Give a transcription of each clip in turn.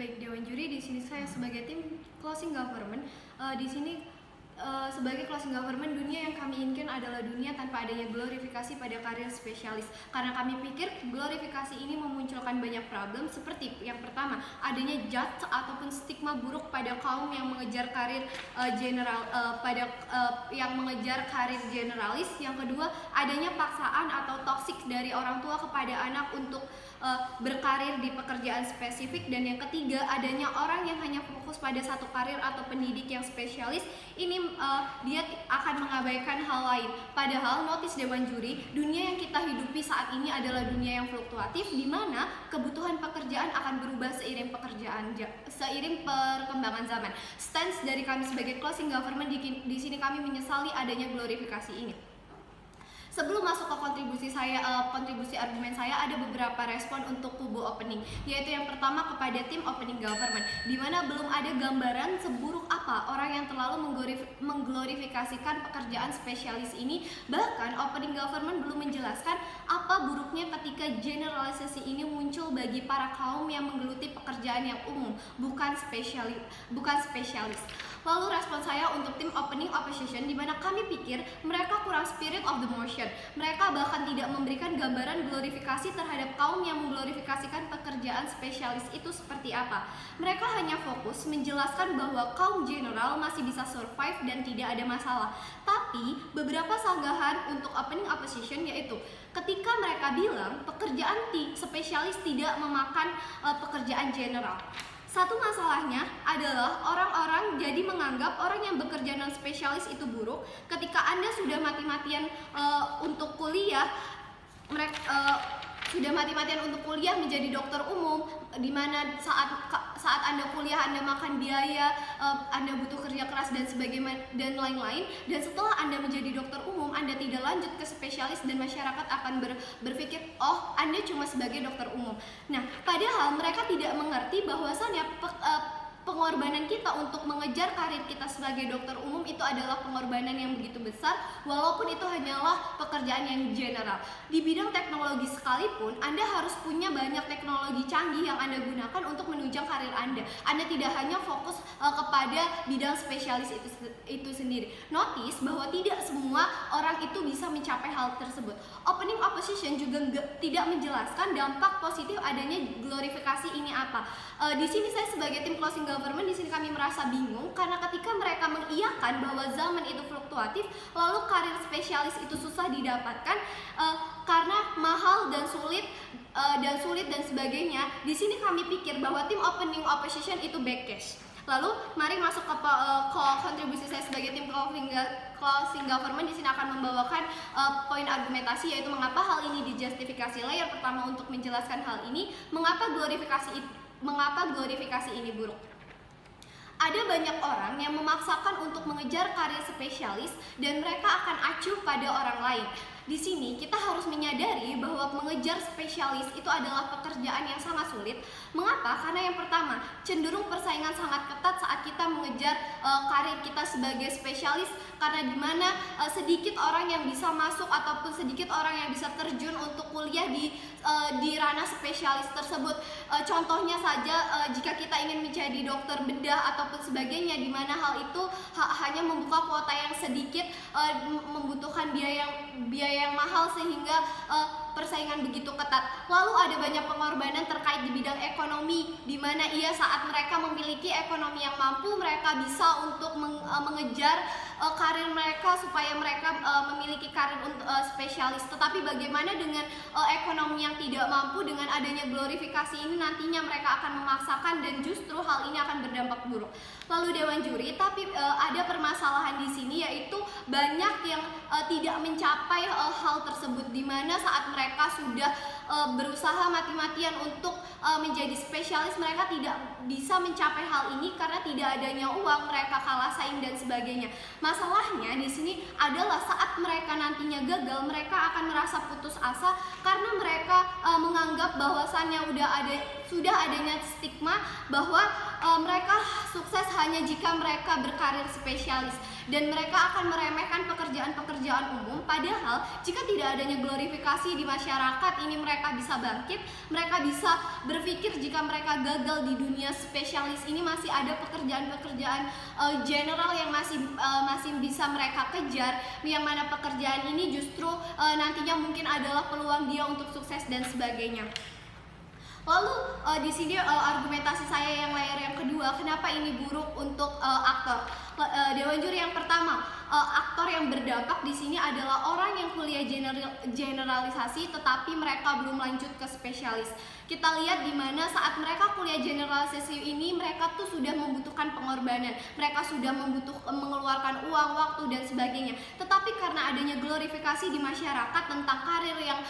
Baik Dewan Juri, di sini saya sebagai tim closing government. Di sini sebagai closing government, dunia yang kami inginkan adalah dunia tanpa adanya glorifikasi pada karir spesialis. Karena kami pikir glorifikasi ini memunculkan banyak problem, seperti yang pertama, adanya judge ataupun stigma buruk pada kaum yang mengejar karir yang mengejar karir generalis. Yang kedua, adanya paksaan atau toksik dari orang tua kepada anak untuk berkarir di pekerjaan spesifik. Dan yang ketiga, adanya orang yang hanya fokus pada satu karir atau pendidik yang spesialis. Ini dia akan mengabaikan hal lain. Padahal notis Dewan Juri, dunia yang kita hidupi saat ini adalah dunia yang fluktuatif, di mana kebutuhan pekerjaan akan berubah seiring perkembangan zaman. Stance dari kami sebagai closing government, di sini kami menyesali adanya glorifikasi ini. Sebelum masuk ke kontribusi argumen saya, ada beberapa respon untuk kubu opening, yaitu yang pertama kepada tim opening government, di mana belum ada gambaran seburuk apa orang yang terlalu mengglorifikasikan pekerjaan spesialis ini. Bahkan opening government belum menjelaskan apa buruknya ketika generalisasi ini muncul bagi para kaum yang menggeluti pekerjaan yang umum, bukan spesialis. Lalu respon saya untuk tim opening opposition, di mana kami pikir mereka kurang spirit of the motion. Mereka bahkan tidak memberikan gambaran glorifikasi terhadap kaum yang mengglorifikasikan pekerjaan spesialis itu seperti apa. Mereka hanya fokus menjelaskan bahwa kaum general masih bisa survive dan tidak ada masalah. Tapi beberapa sanggahan untuk opening opposition, yaitu ketika mereka bilang pekerjaan spesialis tidak memakan pekerjaan general. Satu masalahnya adalah orang-orang jadi menganggap orang yang bekerja non spesialis itu buruk. Ketika Anda sudah mati-matian untuk kuliah, menjadi dokter umum, di mana saat Anda kuliah Anda makan biaya, Anda butuh kerja keras dan sebagainya dan lain-lain. Dan setelah Anda menjadi dokter umum, Anda tidak lanjut ke spesialis dan masyarakat akan berpikir, oh Anda cuma sebagai dokter umum. Nah, padahal mereka tidak mengerti bahwasannya pengorbanan kita untuk mengejar karir kita sebagai dokter umum itu adalah pengorbanan yang begitu besar, walaupun itu hanyalah pekerjaan yang general. Di bidang teknologi sekalipun, Anda harus punya banyak teknologi canggih yang Anda gunakan untuk menunjang karir Anda. Anda tidak hanya fokus kepada bidang spesialis itu sendiri. Notice bahwa tidak semua orang itu bisa mencapai hal tersebut. Opening opposition juga tidak menjelaskan dampak positif adanya glorifikasi ini apa. Di sini saya sebagai tim closing government, di sini kami merasa bingung karena ketika mereka mengiyakan bahwa zaman itu fluktuatif, lalu karir spesialis itu susah didapatkan karena mahal dan sulit dan sebagainya. Di sini kami pikir bahwa tim opening opposition itu backcash. Lalu mari masuk ke kontribusi saya sebagai tim closing government. Di sini akan membawakan poin argumentasi, yaitu mengapa hal ini dijustifikasi. Layer pertama untuk menjelaskan hal ini, mengapa glorifikasi ini buruk. Ada banyak orang yang memaksakan untuk mengejar karir spesialis dan mereka akan acuh pada orang lain. Di sini kita harus menyadari bahwa mengejar spesialis itu adalah pekerjaan yang sangat sulit. Mengapa? Karena yang pertama, cenderung persaingan sangat ketat saat kita mengejar karir kita sebagai spesialis, karena dimana sedikit orang yang bisa masuk ataupun sedikit orang yang bisa terjun untuk kuliah di ranah spesialis tersebut. Contohnya saja jika kita ingin menjadi dokter bedah ataupun sebagainya, dimana hal itu hanya membuka kuota yang sedikit, membutuhkan biaya yang mahal sehingga persaingan begitu ketat. Lalu ada banyak pengorbanan terkait di bidang ekonomi, di mana saat mereka memiliki ekonomi yang mampu, mereka bisa untuk mengejar karir mereka supaya mereka memiliki karir untuk spesialis. Tetapi bagaimana dengan ekonomi yang tidak mampu? Dengan adanya glorifikasi ini nantinya mereka akan memaksakan dan justru hal ini akan berdampak buruk. Lalu Dewan Juri, tapi ada permasalahan di sini, yaitu banyak yang tidak mencapai hal tersebut, di mana saat mereka sudah berusaha mati-matian untuk menjadi spesialis, mereka tidak bisa mencapai hal ini karena tidak adanya uang, mereka kalah saing dan sebagainya. Masalahnya di sini adalah saat mereka nantinya gagal, mereka akan merasa putus asa karena mereka menganggap bahwasannya sudah adanya stigma bahwa mereka sukses hanya jika mereka berkarir spesialis. dan mereka akan meremehkan pekerjaan-pekerjaan umum. Padahal jika tidak adanya glorifikasi di masyarakat ini, mereka bisa bangkit, mereka bisa berpikir jika mereka gagal di dunia spesialis ini, masih ada pekerjaan-pekerjaan general yang masih bisa mereka kejar, yang mana pekerjaan ini justru nantinya mungkin adalah peluang dia untuk sukses dan sebagainya. Lalu di sini argumentasi saya yang layer yang kedua, kenapa ini buruk untuk aktor. Dewan juri yang pertama, aktor yang berdampak di sini adalah orang yang kuliah generalisasi tetapi mereka belum lanjut ke spesialis. Kita lihat di mana saat mereka kuliah generalisasi ini, mereka tuh sudah membutuhkan pengorbanan, mereka sudah mengeluarkan uang, waktu dan sebagainya. Tetapi karena adanya glorifikasi di masyarakat tentang karir yang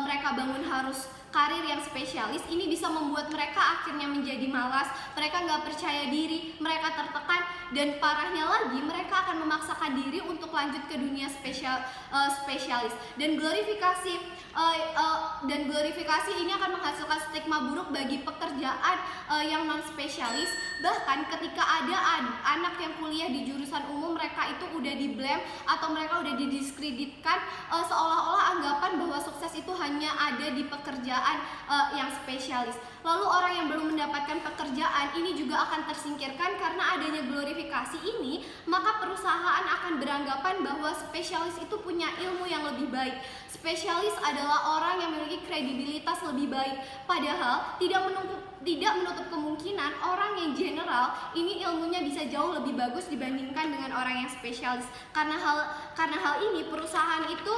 mereka bangun harus karir yang spesialis, ini bisa membuat mereka akhirnya menjadi malas, mereka nggak percaya diri, mereka tertekan, dan parahnya lagi mereka akan memaksakan diri untuk lanjut ke dunia spesialis. Dan glorifikasi ini akan menghasilkan stigma buruk bagi pekerjaan yang non spesialis. Bahkan ketika ada anak yang kuliah di jurusan umum, mereka itu udah di blame atau mereka udah didiskreditkan, seolah-olah anggapan bahwa sukses itu hanya ada di pekerjaan yang spesialis. Lalu orang yang belum mendapatkan pekerjaan ini juga akan tersingkirkan karena adanya glorifikasi ini, maka perusahaan akan beranggapan bahwa spesialis itu punya ilmu yang lebih baik. Spesialis adalah orang yang memiliki kredibilitas lebih baik. Padahal tidak menutup kemungkinan orang yang general ini ilmunya bisa jauh lebih bagus dibandingkan dengan orang yang spesialis. Karena hal ini perusahaan itu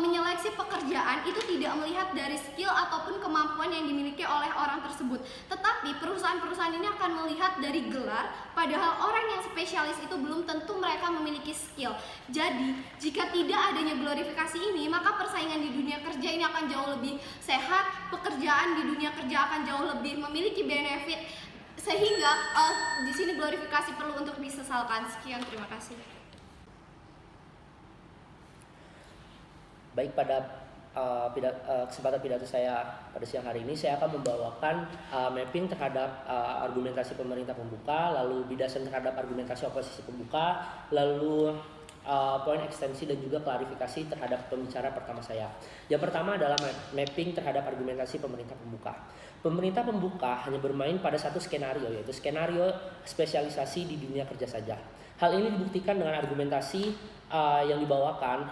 menyeleksi pekerjaan itu tidak melihat dari skill ataupun kemampuan yang dimiliki oleh orang tersebut. Tetapi perusahaan-perusahaan ini akan melihat dari gelar, padahal orang yang spesialis itu belum tentu mereka memiliki skill. Jadi jika tidak adanya glorifikasi ini, maka persaingan di dunia kerja ini akan jauh lebih sehat, pekerjaan di dunia kerja akan jauh lebih memiliki benefit, sehingga di sini glorifikasi perlu untuk disesalkan. Sekian, terima kasih. Baik, pada kesempatan pidato saya pada siang hari ini, saya akan membawakan mapping terhadap argumentasi pemerintah pembuka, lalu bidasan terhadap argumentasi oposisi pembuka, lalu poin ekstensi dan juga klarifikasi terhadap pembicara pertama saya. Yang pertama adalah mapping terhadap argumentasi pemerintah pembuka. Pemerintah pembuka hanya bermain pada satu skenario, yaitu skenario spesialisasi di dunia kerja saja. Hal ini dibuktikan dengan argumentasi yang dibawakan,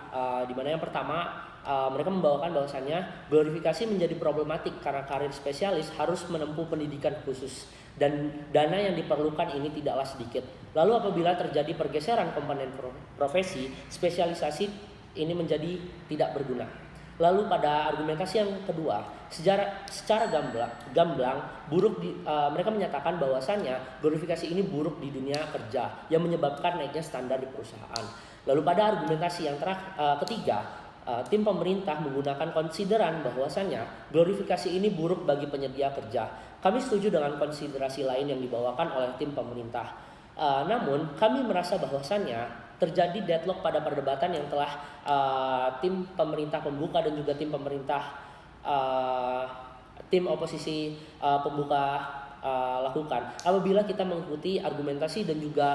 di mana yang pertama mereka membawakan bahwasannya glorifikasi menjadi problematik karena karir spesialis harus menempuh pendidikan khusus dan dana yang diperlukan ini tidaklah sedikit. Lalu apabila terjadi pergeseran komponen profesi, spesialisasi ini menjadi tidak berguna. Lalu pada argumentasi yang kedua, secara gamblang mereka menyatakan bahwasannya glorifikasi ini buruk di dunia kerja yang menyebabkan naiknya standar di perusahaan. Lalu pada argumentasi yang ketiga, tim pemerintah menggunakan konsideran bahwasannya glorifikasi ini buruk bagi penyedia kerja. Kami setuju dengan konsiderasi lain yang dibawakan oleh tim pemerintah. Namun kami merasa bahwasannya terjadi deadlock pada perdebatan yang telah tim pemerintah pembuka dan juga tim oposisi pembuka lakukan. Apabila kita mengikuti argumentasi dan juga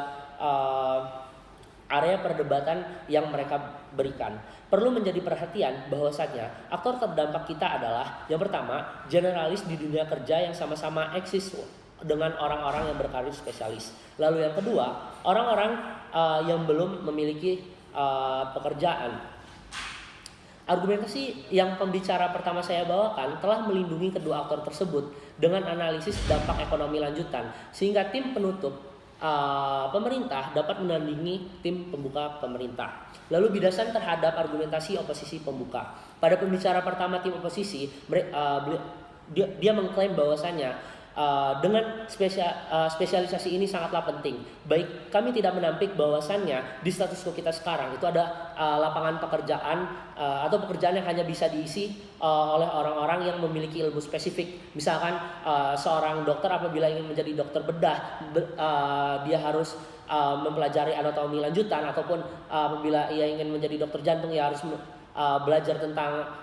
area perdebatan yang mereka berikan, perlu menjadi perhatian bahwasannya aktor terdampak kita adalah yang pertama, generalis di dunia kerja yang sama-sama eksis dengan orang-orang yang berkarir spesialis. Lalu yang kedua, orang-orang yang belum memiliki pekerjaan. Argumentasi yang pembicara pertama saya bawakan telah melindungi kedua aktor tersebut dengan analisis dampak ekonomi lanjutan, sehingga tim penutup pemerintah dapat menandingi tim pembuka pemerintah. Lalu bidasan terhadap argumentasi oposisi pembuka. Pada pembicara pertama tim oposisi, dia mengklaim bahwasannya dengan spesialisasi ini sangatlah penting. Baik, kami tidak menampik bahwasannya di status quo kita sekarang itu ada lapangan pekerjaan atau pekerjaan yang hanya bisa diisi oleh orang-orang yang memiliki ilmu spesifik. Misalkan seorang dokter apabila ingin menjadi dokter bedah, dia harus mempelajari anatomi lanjutan, ataupun apabila ia ingin menjadi dokter jantung, ia harus belajar tentang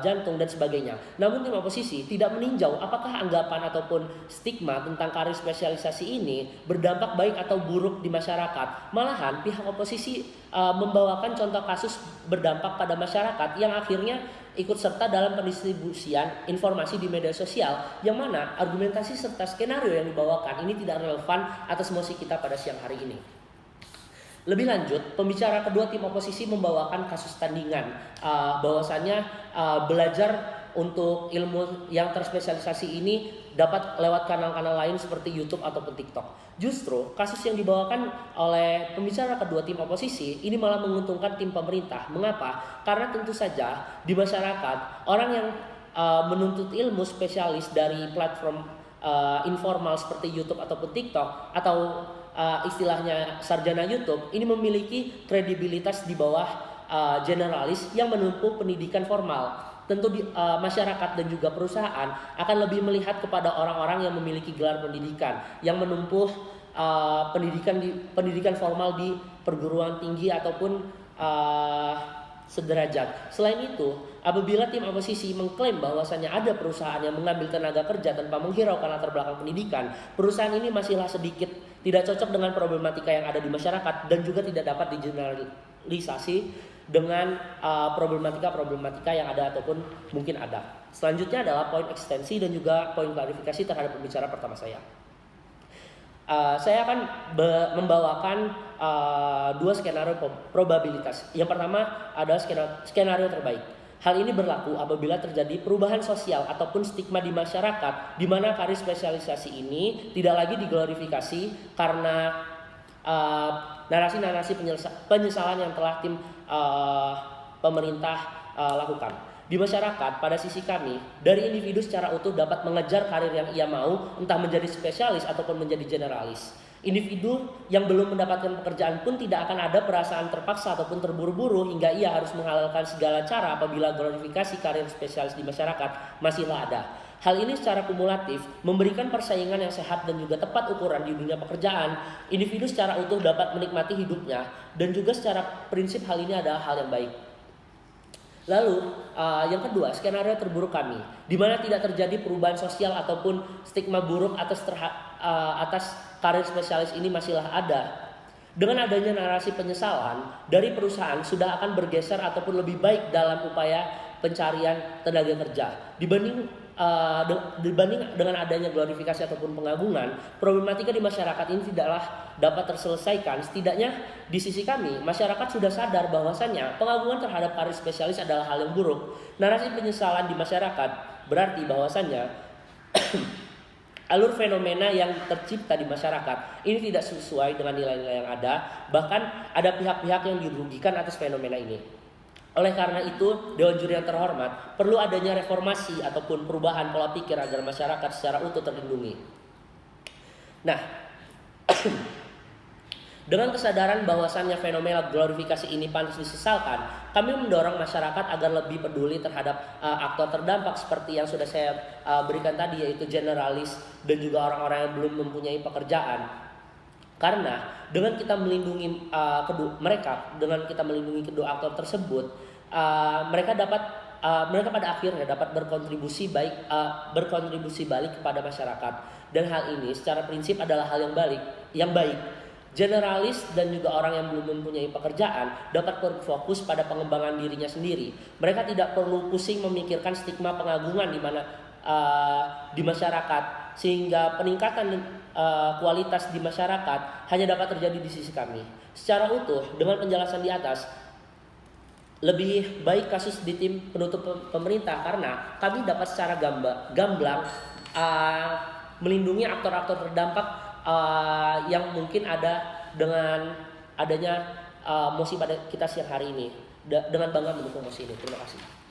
jantung dan sebagainya. Namun tim oposisi tidak meninjau apakah anggapan ataupun stigma tentang karir spesialisasi ini berdampak baik atau buruk di masyarakat. Malahan pihak oposisi membawakan contoh kasus berdampak pada masyarakat yang akhirnya ikut serta dalam pendistribusian informasi di media sosial, yang mana argumentasi serta skenario yang dibawakan ini tidak relevan atas mosi kita pada siang hari ini. Lebih lanjut, pembicara kedua tim oposisi membawakan kasus tandingan, bahwasannya belajar untuk ilmu yang terspesialisasi ini dapat lewat kanal-kanal lain seperti YouTube ataupun TikTok. Justru kasus yang dibawakan oleh pembicara kedua tim oposisi ini malah menguntungkan tim pemerintah. Mengapa? Karena tentu saja di masyarakat orang yang menuntut ilmu spesialis dari platform informal seperti YouTube ataupun TikTok atau istilahnya sarjana YouTube ini memiliki kredibilitas di bawah generalis yang menempuh pendidikan formal. Tentu masyarakat dan juga perusahaan akan lebih melihat kepada orang-orang yang memiliki gelar pendidikan, yang menempuh pendidikan formal di perguruan tinggi ataupun sederajat. Selain itu, apabila tim oposisi mengklaim bahwasannya ada perusahaan yang mengambil tenaga kerja tanpa menghiraukan latar belakang pendidikan, perusahaan ini masihlah sedikit tidak cocok dengan problematika yang ada di masyarakat dan juga tidak dapat digeneralisasi dengan problematika yang ada ataupun mungkin ada. Selanjutnya adalah poin ekstensi dan juga poin klarifikasi terhadap pembicara pertama saya. Saya akan membawakan dua skenario probabilitas. Yang pertama adalah skenario terbaik. Hal ini berlaku apabila terjadi perubahan sosial ataupun stigma di masyarakat, di mana karir spesialisasi ini tidak lagi diglorifikasi karena narasi-narasi penyesalan yang telah tim pemerintah lakukan. Di masyarakat, pada sisi kami, dari individu secara utuh dapat mengejar karir yang ia mau, entah menjadi spesialis ataupun menjadi generalis. Individu yang belum mendapatkan pekerjaan pun tidak akan ada perasaan terpaksa ataupun terburu-buru hingga ia harus menghalalkan segala cara apabila glorifikasi karir spesialis di masyarakat masihlah ada. Hal ini secara kumulatif memberikan persaingan yang sehat dan juga tepat ukuran di dunia pekerjaan. Individu secara utuh dapat menikmati hidupnya dan juga secara prinsip hal ini adalah hal yang baik. Lalu yang kedua, skenario terburuk kami, di mana tidak terjadi perubahan sosial ataupun stigma buruk atas karir spesialis ini masihlah ada. Dengan adanya narasi penyesalan dari perusahaan sudah akan bergeser ataupun lebih baik dalam upaya pencarian tenaga kerja dibanding dengan adanya glorifikasi ataupun pengagungan. Problematika di masyarakat ini tidaklah dapat terselesaikan. Setidaknya di sisi kami, masyarakat sudah sadar bahwasannya pengagungan terhadap karir spesialis adalah hal yang buruk. Narasi penyesalan di masyarakat berarti bahwasannya alur fenomena yang tercipta di masyarakat ini tidak sesuai dengan nilai-nilai yang ada. Bahkan ada pihak-pihak yang dirugikan atas fenomena ini. Oleh karena itu, Dewan Juri yang terhormat, perlu adanya reformasi ataupun perubahan pola pikir agar masyarakat secara utuh terlindungi. Nah, dengan kesadaran bahwasannya fenomena glorifikasi ini pantas disesalkan, kami mendorong masyarakat agar lebih peduli terhadap aktor terdampak seperti yang sudah saya berikan tadi, yaitu generalis dan juga orang-orang yang belum mempunyai pekerjaan. Karena dengan kita melindungi kedua aktor tersebut, mereka pada akhirnya dapat berkontribusi balik kepada masyarakat. Dan hal ini secara prinsip adalah hal yang baik. Generalis dan juga orang yang belum mempunyai pekerjaan dapat berfokus pada pengembangan dirinya sendiri. Mereka tidak perlu pusing memikirkan stigma pengagungan di masyarakat, sehingga peningkatan kualitas di masyarakat hanya dapat terjadi di sisi kami. Secara utuh, dengan penjelasan di atas, lebih baik kasus di tim penutup pemerintah karena kami dapat secara gamblang melindungi aktor-aktor terdampak yang mungkin ada dengan adanya mosi pada kita siang hari ini. Dengan bangga mendukung mosi ini. Terima kasih.